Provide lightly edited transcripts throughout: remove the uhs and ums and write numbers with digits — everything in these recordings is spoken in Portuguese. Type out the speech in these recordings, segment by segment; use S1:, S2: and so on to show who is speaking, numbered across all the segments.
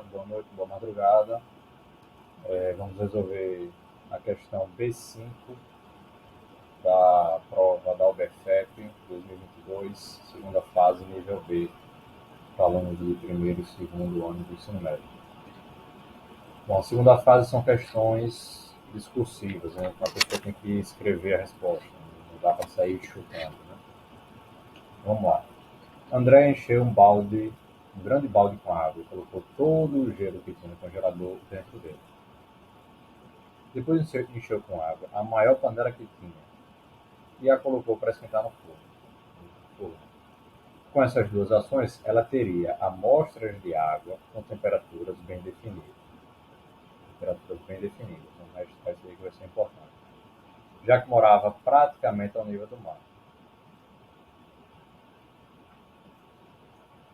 S1: dia, boa noite, boa madrugada. Vamos resolver a questão B5 da prova da UBFEP 2022, segunda fase, nível B, para alunos de primeiro e segundo ano do ensino médio. Bom, a segunda fase são questões discursivas, né? Então a pessoa tem que escrever a resposta, não dá para sair chutando, né? Vamos lá. André encheu um grande balde com água e colocou todo o gelo que tinha no congelador dentro dele. Depois encheu com água a maior panela que tinha e a colocou para esquentar no forno. Com essas duas ações, ela teria amostras de água com temperaturas bem definidas. Vamos registrar isso aí que vai ser importante. Já que morava praticamente ao nível do mar.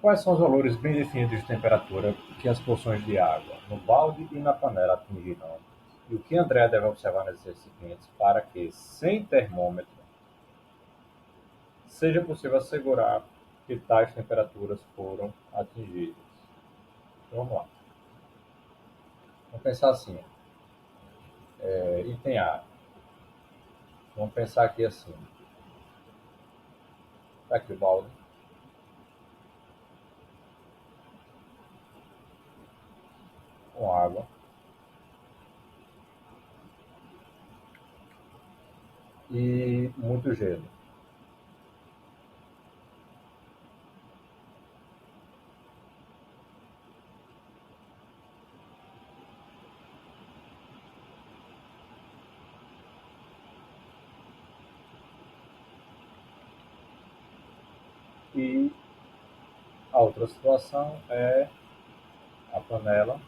S1: Quais são os valores bem definidos de temperatura que as porções de água no balde e na panela atingirão? E o que André deve observar nesses recipientes para que, sem termômetro, seja possível assegurar que tais temperaturas foram atingidas? Então, vamos lá. Vamos pensar assim. Item A. Vamos pensar aqui assim. Está aqui o balde. Com água. E muito gelo. E a outra situação é a panela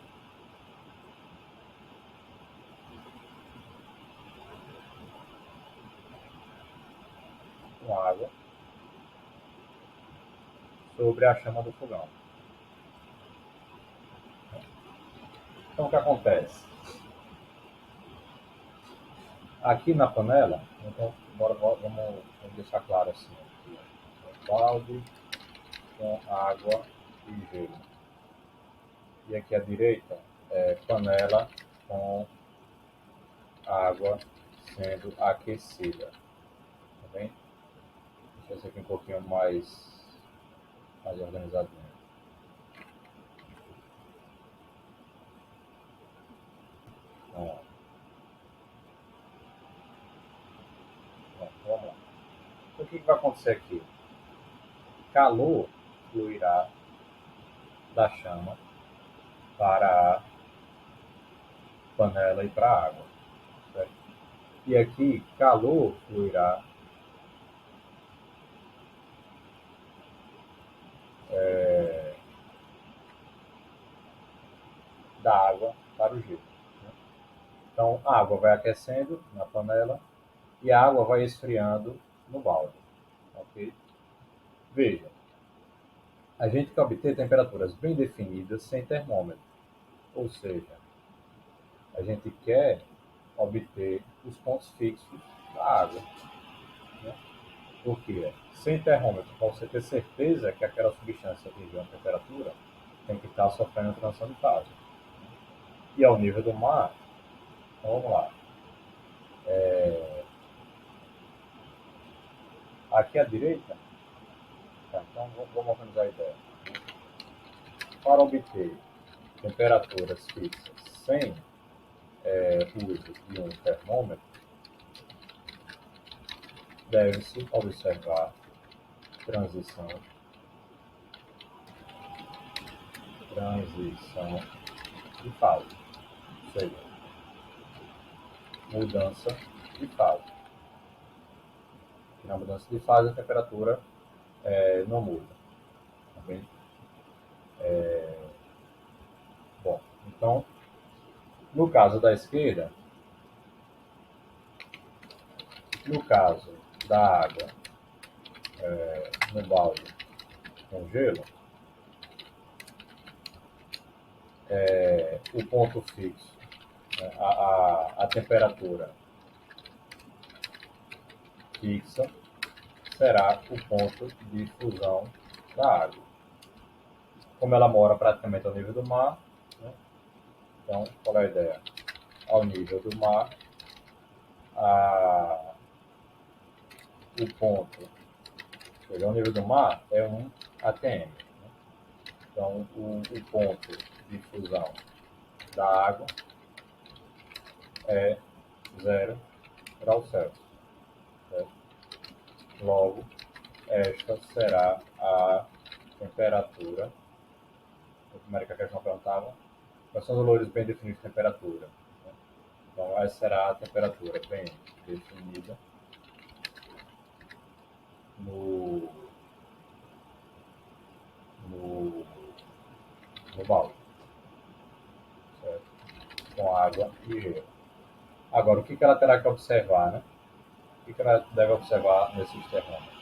S1: com água sobre a chama do fogão. Então, o que acontece? Aqui na panela, então, vamos deixar claro assim. Aqui, balde com água e gelo. E aqui à direita é panela com água sendo aquecida. Tá bem? Deixa isso aqui um pouquinho mais organizadinho. Então, vamos lá. Então, o que vai acontecer aqui? Calor fluirá da chama para a panela e para a água. Certo? E aqui, calor fluirá da água para o gelo. Né? Então, a água vai aquecendo na panela e a água vai esfriando no balde. Ok? Veja, a gente quer obter temperaturas bem definidas sem termômetro. Ou seja, a gente quer obter os pontos fixos da água. Né? Porque sem termômetro, para você ter certeza que aquela substância atingiu uma temperatura, tem que estar sofrendo transição de fase. E ao nível do mar, então vamos lá. Aqui à direita, tá, então vamos organizar a ideia. Para obter temperaturas fixas sem uso de um termômetro, deve-se observar transição de fase, ou seja, mudança de fase. Na mudança de fase, a temperatura não muda. Tá bem? Bom, então, no caso da esquerda, no caso da água no balde com gelo, o ponto fixo, né, a temperatura fixa será o ponto de fusão da água. Como ela mora praticamente ao nível do mar, né? Então, qual é a ideia? Ao nível do mar, o ponto ao nível do mar é 1 atm. Né? Então, o ponto de fusão da água é 0 graus Celsius. Certo? Logo, esta será a temperatura. Como era que a questão perguntava? Quais são os valores bem definidos de temperatura? Né? Então, essa será a temperatura bem definida no, no, no balde, certo? Com água e gelo. Agora, o que ela terá que observar, né? O que ela deve observar nesses termômetros?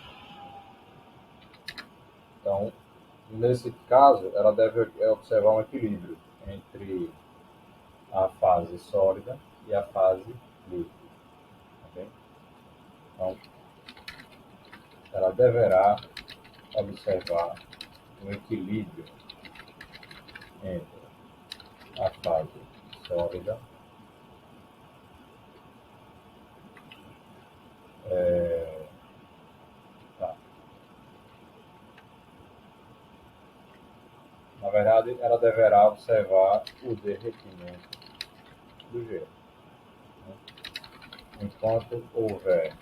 S1: Então, nesse caso, ela deve observar um equilíbrio entre a fase sólida e a fase líquida. Okay? Então, ela deverá observar um equilíbrio entre a fase sólida tá. Na verdade, ela deverá observar o derretimento do gelo. Né? Enquanto houver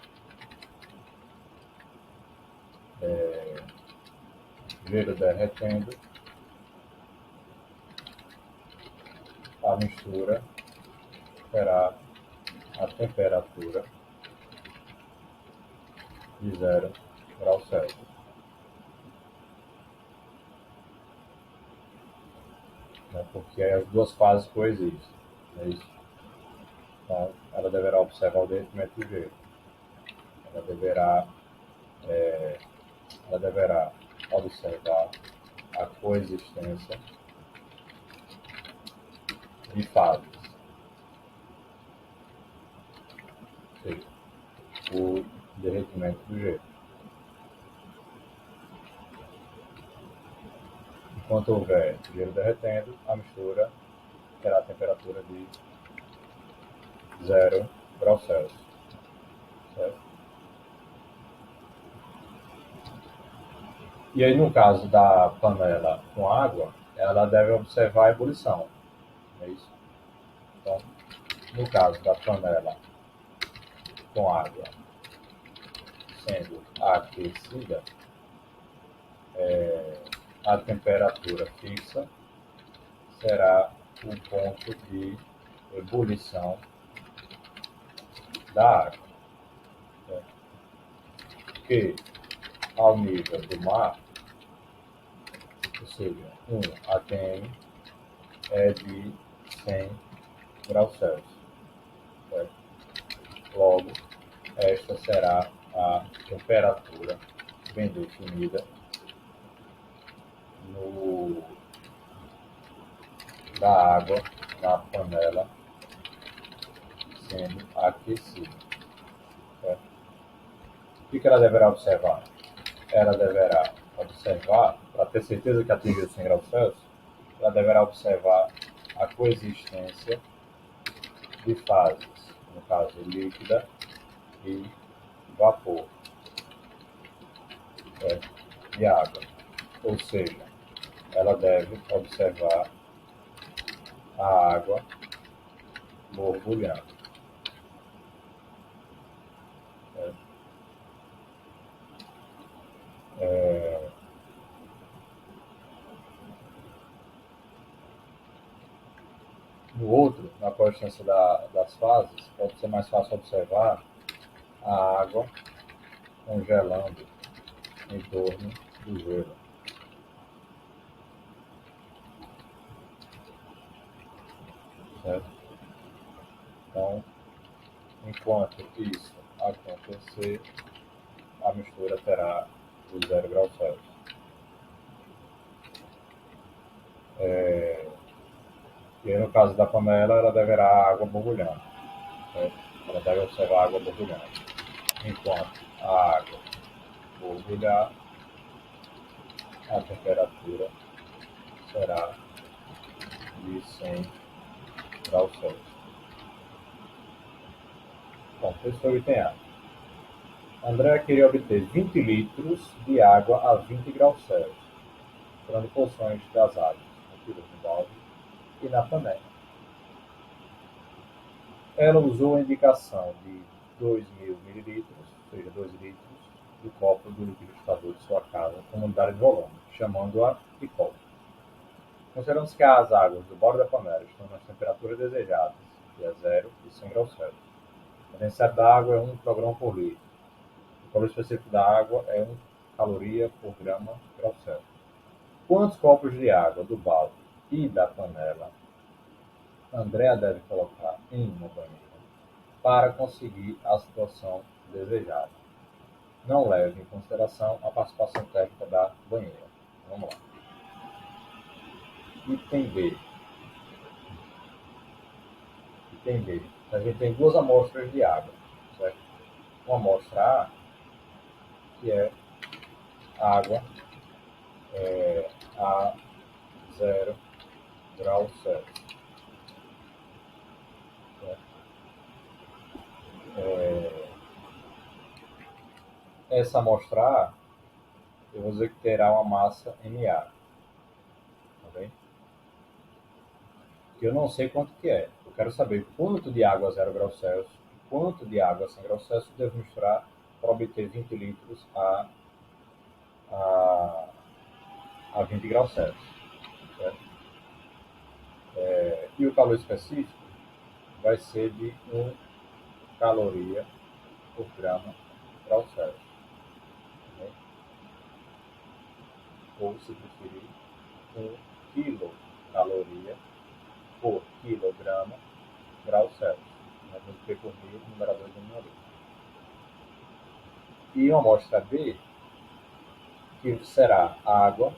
S1: gelo derretendo, a mistura terá a temperatura de 0 graus Celsius. Né? Porque as duas fases coexistem. É isso. Então, ela deverá observar o derretimento do gelo. Ela deverá, ela deverá observar a coexistência de fases, ou seja, o derretimento do gelo. Enquanto houver gelo derretendo, a mistura terá a temperatura de 0 graus Celsius. Certo? E aí, no caso da panela com água, ela deve observar a ebulição. É isso? Então, no caso da panela com água sendo aquecida, a temperatura fixa será o ponto de ebulição da água. Certo? Que, ao nível do mar, ou seja, 1 atm é de 100 graus Celsius. Certo? Logo, esta será a temperatura bem definida da água na panela sendo aquecida. Certo? O que ela deverá observar? Ela deverá observar, para ter certeza que atingiu 100 graus Celsius, ela deverá observar a coexistência de fases, no caso líquida e vapor, certo? E água. Ou seja, ela deve observar a água borbulhando. Certo? No outro, na coexistência das fases, pode ser mais fácil observar a água congelando em torno do gelo. Certo? Então, enquanto isso acontecer, a mistura terá os 0 graus Celsius. E aí, no caso da panela, ela deverá a água borbulhando. Certo? Ela deve observar a água borbulhando. Enquanto a água borbulhar, a temperatura será de 100 graus Celsius. Bom, terceiro item A. André queria obter 20 litros de água a 20 graus Celsius, tirando porções das águas contidas no balde e na panela. Ela usou a indicação de 2.000 mililitros, ou seja, 2 litros, do copo do liquidificador de sua casa como unidade de volume, chamando-a de copo. Consideramos que as águas do balde da panela estão nas temperaturas desejadas, que é 0 e 100 graus Celsius. A densidade da água é 1 kg por litro. O valor específico da água é 1 caloria por grama grau Celsius. Quantos copos de água do balde e da panela Andrea deve colocar em uma banheira para conseguir a situação desejada? Não leve em consideração a participação térmica da banheira. Vamos lá. Item B. Item B. A gente tem duas amostras de água, certo? Uma amostra A, que é água a 0 graus Celsius. Essa amostra A, eu vou dizer que terá uma massa MA. Tá bem? Que eu não sei quanto que é. Eu quero saber quanto de água a 0 graus Celsius e quanto de água a 100 graus Celsius eu devo misturar para obter 20 litros a 20 graus Celsius. Certo? E o calor específico vai ser de 1 caloria por grama grau Celsius. Né? Ou, se preferir, 1 quilocaloria por quilograma grau Celsius. Multipliquei por mil, numerador e denominador. E uma amostra B, que será água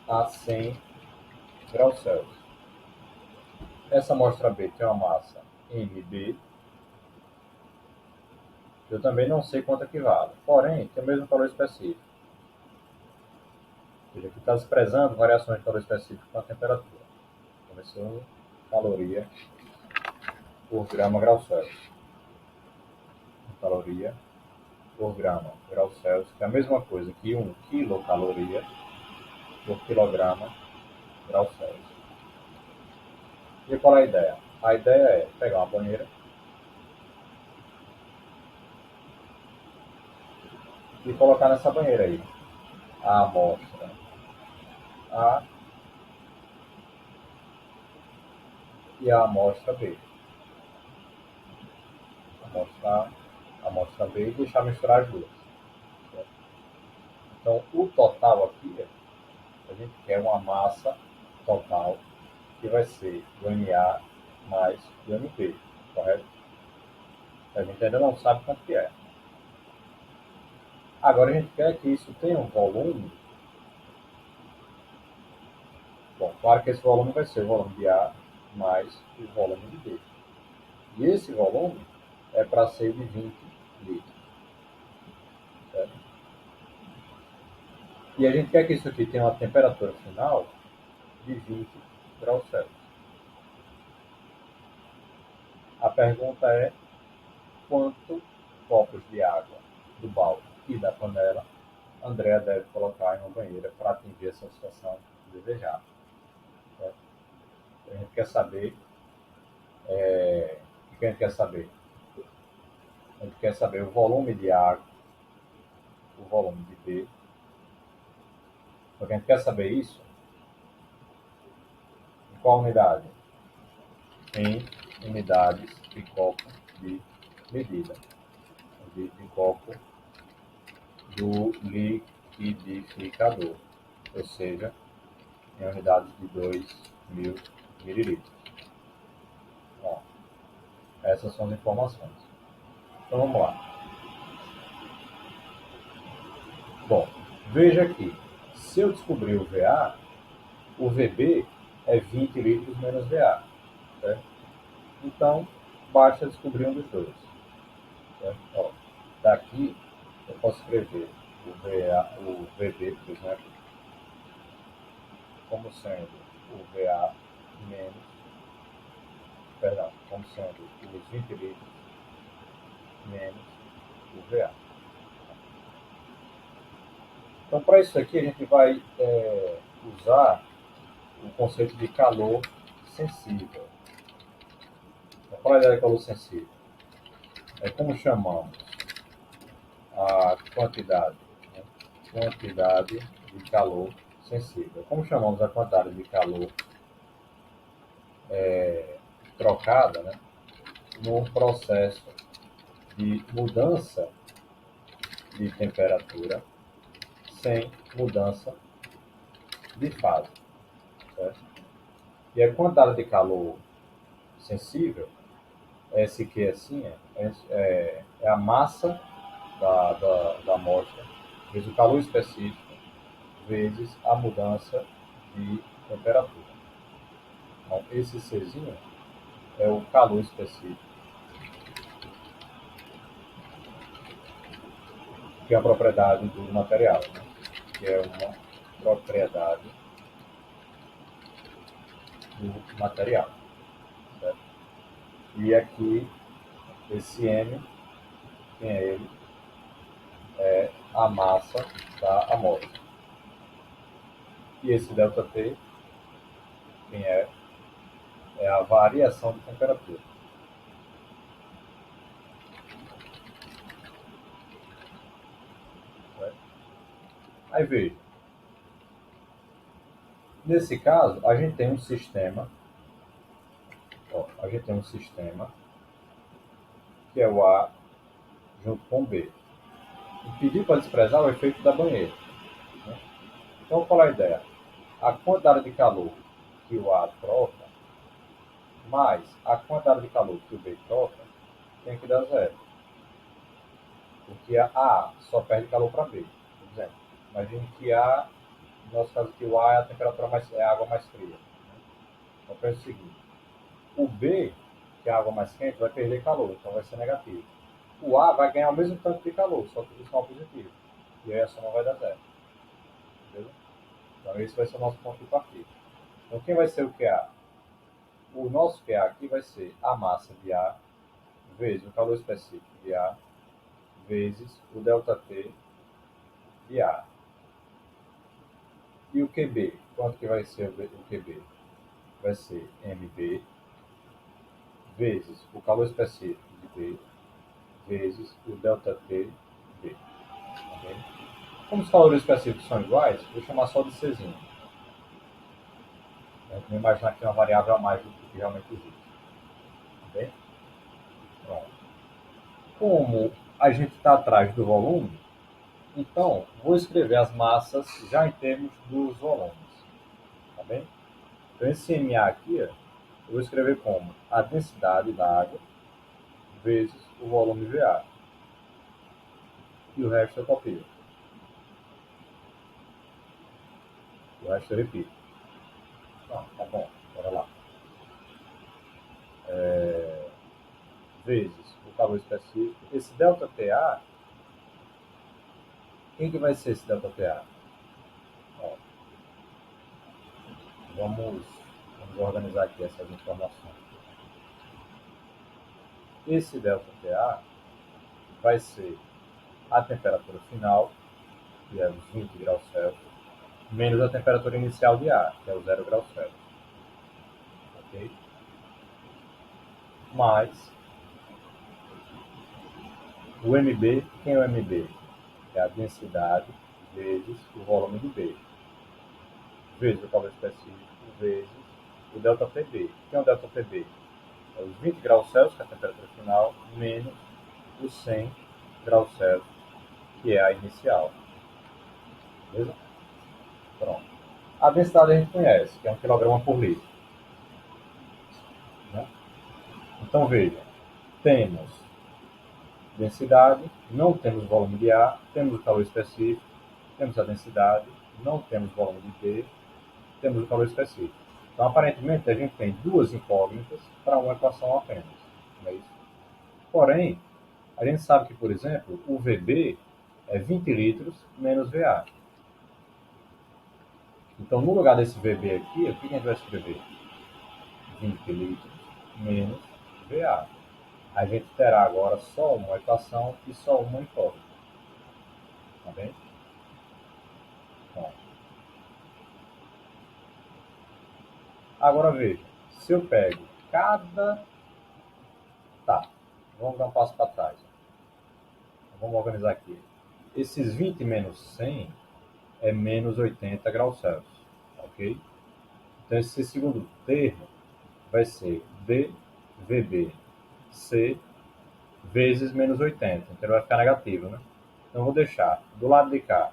S1: a 100 graus Celsius. Essa amostra B tem uma massa MB, eu também não sei quanto equivale, porém tem o mesmo valor específico. Ou seja, aqui está desprezando variações de calor específico com a temperatura. Começou caloria por grama grau Celsius. Caloria por grama grau Celsius, que é a mesma coisa que 1 quilocaloria por quilograma grau Celsius. E qual é a ideia? A ideia é pegar uma banheira e colocar nessa banheira aí a amostra A e a amostra B. Amostra A, amostra B e deixar misturar as duas. Certo? Então, o total aqui, a gente quer uma massa total que vai ser do MA mais do MP, correto? A gente ainda não sabe quanto que é. Agora a gente quer que isso tenha um volume. Bom, claro que esse volume vai ser o volume de A mais o volume de B. E esse volume é para ser de 20 litros. Certo? E a gente quer que isso aqui tenha uma temperatura final de 20 graus Celsius. A pergunta é quanto copos de água do balde e da panela Andrea deve colocar em uma banheira para atingir essa situação desejada. Certo? A gente quer saber o que a gente quer saber? A gente quer saber o volume de água, o volume de B. Porque a gente quer saber isso em qual unidade? Em unidades de copo de medida. De copo do liquidificador. Ou seja, em unidades de 2.000 mililitros. Bom, essas são as informações. Então vamos lá. Bom, veja aqui. Se eu descobrir o VA, o VB é 20 litros menos VA. Certo? Então, basta descobrir um dos dois. Certo? Ó, daqui, eu posso escrever o VB, por exemplo, como sendo o VA menos, perdão, como sendo os 20 litros menos o VA. Então, para isso aqui, a gente vai usar o conceito de calor sensível. Então, qual é a ideia de calor sensível? É como chamamos a quantidade, né? Quantidade de calor sensível. Como chamamos a quantidade de calor trocada, né, num processo de mudança de temperatura sem mudança de fase. Certo? E a quantidade de calor sensível, esse que assim, é a massa da amostra vezes o calor específico vezes a mudança de temperatura. Então, esse Czinho é o calor específico, que é a propriedade do material, né? Que é uma propriedade do material. Certo? E aqui, esse M, quem é ele? É a massa da amostra. E esse ΔT, quem é? É a variação de temperatura. Certo? Aí veja, nesse caso, a gente tem um sistema, que é o A junto com o B. E pedir para desprezar o efeito da banheira. Né? Então, qual é a ideia? A quantidade de calor que o A troca, mais a quantidade de calor que o B troca, tem que dar zero. Porque a A só perde calor para B. Por exemplo, imagine que A, no nosso caso aqui, o A é a temperatura é a água mais fria. Né? Então, pensa o seguinte: o B, que é a água mais quente, vai perder calor, então vai ser negativo. O A vai ganhar o mesmo tanto de calor, só que isso é positivo. E aí a soma vai dar zero. Entendeu? Então, esse vai ser o nosso ponto de partida. Então, quem vai ser o QA? O nosso QA aqui vai ser a massa de A vezes o calor específico de A vezes o ΔT de A. E o QB? Quanto que vai ser o QB? Vai ser MB vezes o calor específico de B vezes o ΔT de B. Okay? Como os calores específicos são iguais, vou chamar só de Czinho. Vamos imaginar que tem uma variável a mais do que realmente existe. Okay? Pronto. Como a gente está atrás do volume, então vou escrever as massas já em termos dos volumes. Tá bem? Então esse MA aqui, eu vou escrever como a densidade da água vezes o volume VA. E o resto eu copio. O resto eu repito. Tá bom, bora lá. Vezes o calor específico. Esse ΔTA, quem que vai ser esse ΔTA? Ó, vamos organizar aqui essas informações. Esse ΔTA vai ser a temperatura final, que é os 20 graus Celsius, menos a temperatura inicial de ar, que é o 0 graus Celsius. Ok? Mais o MB, quem é o MB? É a densidade vezes o volume de B, vezes o calor específico, vezes o ΔPB. Quem é o ΔPB? É os 20 graus Celsius, que é a temperatura final, menos os 100 graus Celsius, que é a inicial. Beleza? Pronto. A densidade a gente conhece, que é 1 kg por litro. Né? Então, veja, temos densidade, não temos volume de ar, temos o calor específico, temos a densidade, não temos volume de B, temos o calor específico. Então, aparentemente, a gente tem duas incógnitas para uma equação apenas. Não é isso? Porém, a gente sabe que, por exemplo, o VB é 20 litros menos VA. Então, no lugar desse VB aqui, o que a gente vai escrever? 20 litros menos VA. A gente terá agora só uma equação e só uma incógnita. Tá bem? Bom. Agora veja, se eu pego cada... Tá, vamos dar um passo para trás. Vamos organizar aqui. Esses 20 menos 100 é menos 80 graus Celsius. Ok? Então, esse segundo termo vai ser dVB C vezes menos 80. Então, ele vai ficar negativo, né? Então, eu vou deixar do lado de cá,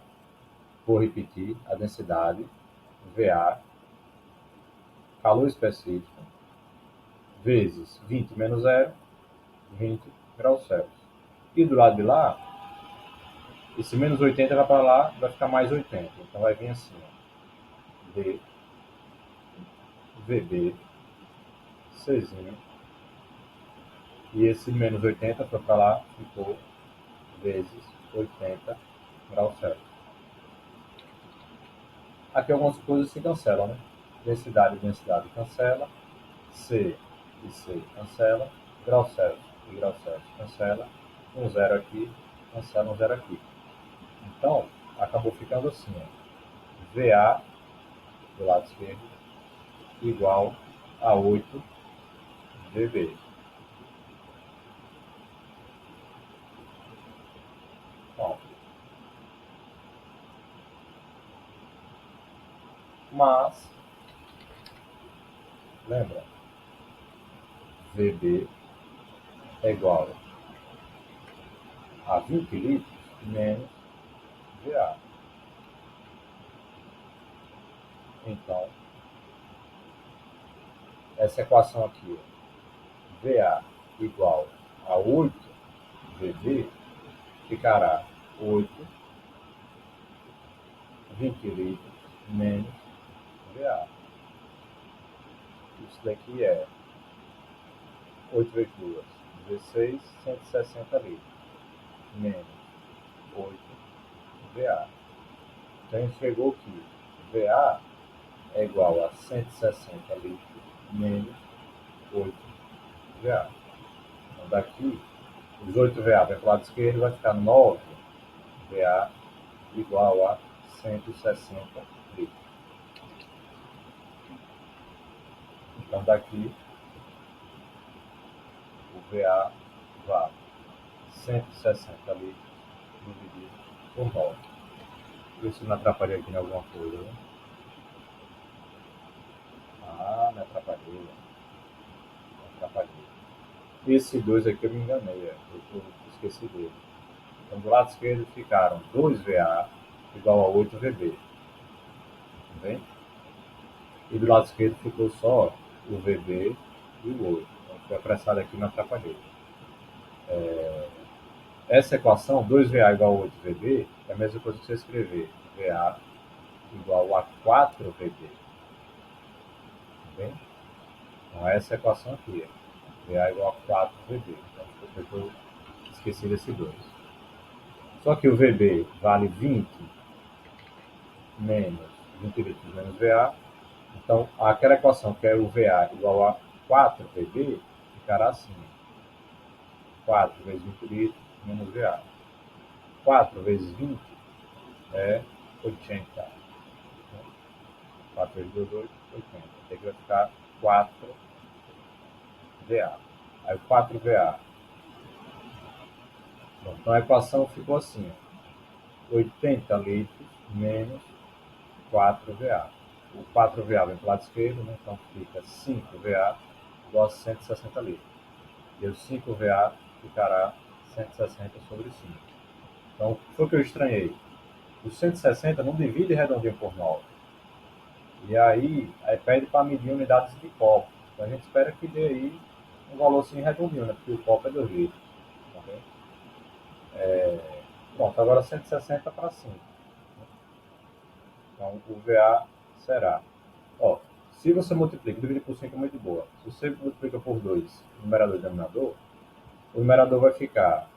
S1: vou repetir a densidade, VA, calor específico, vezes 20 menos 0, 20 graus Celsius. E do lado de lá, esse menos 80 vai para lá, vai ficar mais 80. Então, vai vir assim, ó, dVB Czinho. E esse menos 80 foi para lá, ficou vezes 80 graus Celsius. Aqui algumas coisas se cancelam, né? Densidade e densidade cancela, C e C cancela, grau Celsius e grau Celsius cancela, um zero aqui, cancela um zero aqui. Então, acabou ficando assim, ó, VA do lado esquerdo igual a 8 VB. Bom, mas, lembra, VB é igual a 20 litros menos VA. Então, essa equação aqui, VA igual a 8 VB, ficará 8 20 litros menos VA. Isso daqui é 8 vezes 2, 16, 160 litros, menos 8 VA. Então, a gente chegou que VA é igual a 160 litros menos 8 VA. Então, daqui, os 8 VA vai para o lado esquerdo, vai ficar 9 VA igual a 160 litros. Então, daqui, o VA vale 160 litros dividido por 9. Isso não atrapalha aqui em alguma coisa, né? Ah, me atrapalhei. Me atrapalhei. Esse 2 aqui eu me enganei, eu esqueci dele. Então, do lado esquerdo ficaram 2 VA igual a 8 VB. Tá bem? E do lado esquerdo ficou só o VB e o 8. Então, foi apressado aqui e me atrapalhei. Essa equação, 2VA igual a 8VB, é a mesma coisa que você escrever VA igual a 4VB. Tá bem? Então, essa é a equação aqui. VA igual a 4VB. Então, eu esqueci desse 2. Só que o VB vale 20 menos 20 litros menos VA. Então, aquela equação que é o VA igual a 4VB ficará assim. 4 vezes 20 litros menos VA. 4 vezes 20 é 80. 4 vezes 2, 8, 80. Aqui vai ficar 4VA. Aí 4VA. Bom, então a equação ficou assim: 80 litros menos 4VA. O 4VA vem para o lado esquerdo, né? Então fica 5VA igual a 160 litros. E o 5VA ficará 160 sobre 5. Então, o que foi que eu estranhei? O 160 não divide redondinho por 9. E aí pede para medir unidades de copo. Então a gente espera que dê aí um valor assim redondinho, né? Porque o copo é 2 litros. Tá bem? Pronto, agora 160 para 5. Então o VA será. Ó, se você multiplica, dividir por 5 é muito boa. Se você multiplica por 2, numerador e denominador, o numerador vai ficar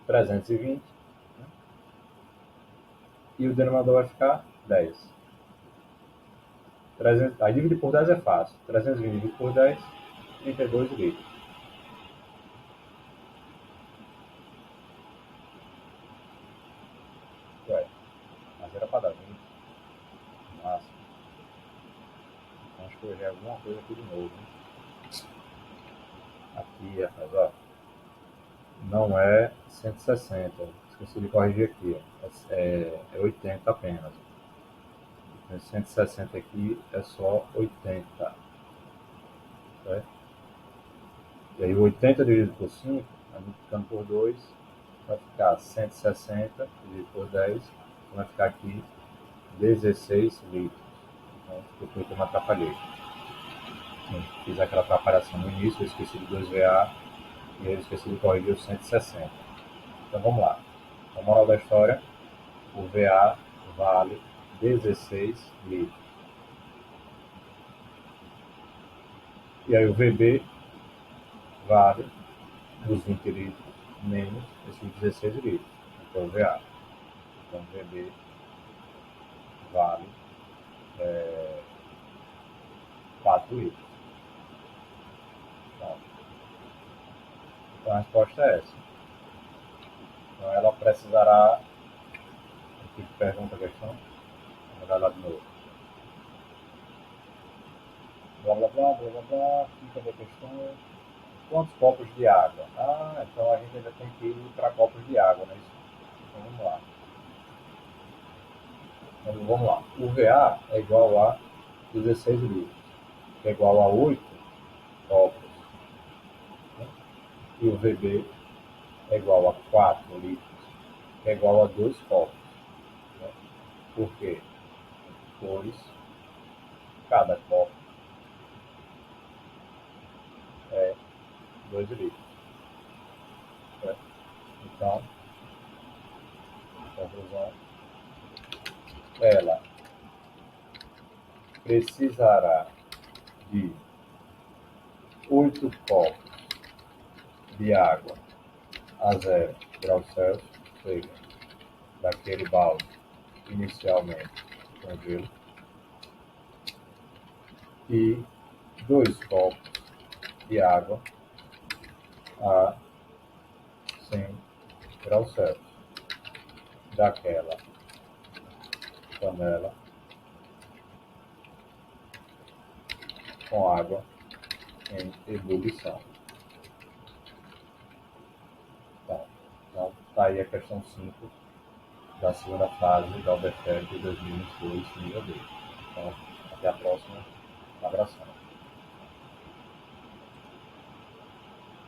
S1: 320, né? E o denominador vai ficar 10. 300, aí dividir por 10 é fácil. 320 dividido por 10, 32 litros. Ué, mas era para dar 20. Máximo. Então acho que eu errei alguma coisa aqui de novo. Hein? Aqui, rapaz, ó. Não é 160. Esqueci de corrigir aqui. É 80 apenas. 160 aqui é só 80. Certo? E aí 80 dividido por 5, multiplicando por 2, vai ficar 160 dividido por 10, vai ficar aqui 16 litros. Então, foi que eu me atrapalhei. Eu fiz aquela atrapalhação no início, eu esqueci de 2VA e eu esqueci de corrigir o 160. Então vamos lá. A moral da história, o VA vale 16 litros. E aí o VB vale os 20 litros menos esses 16 litros. Então o VA. Então o VB vale 4 litros. Então a resposta é essa. Então ela precisará. Aqui pergunta a questão. Vou dar lá de novo. Blá blá blá blá blá blá. Cadê a questão? Quantos copos de água? Ah, então a gente ainda tem que ir para copos de água, né? Então vamos lá. Então, vamos lá. O VA é igual a 16 litros, que é igual a 8 copos. Né? E o VB é igual a 4 litros, que é igual a 2 copos. Né? Por quê? Pois cada copo é 2 litros. Certo? Então, conclusão, ela precisará de 8 copos de água a 0 graus Celsius, ou seja, daquele balde inicialmente com gelo, e 2 copos de água a 100 graus Celsius, daquela panela com água em ebulição. Então, está aí a questão 5 da segunda fase da UBFET 2022, nível D. Então, até a próxima. Um abração.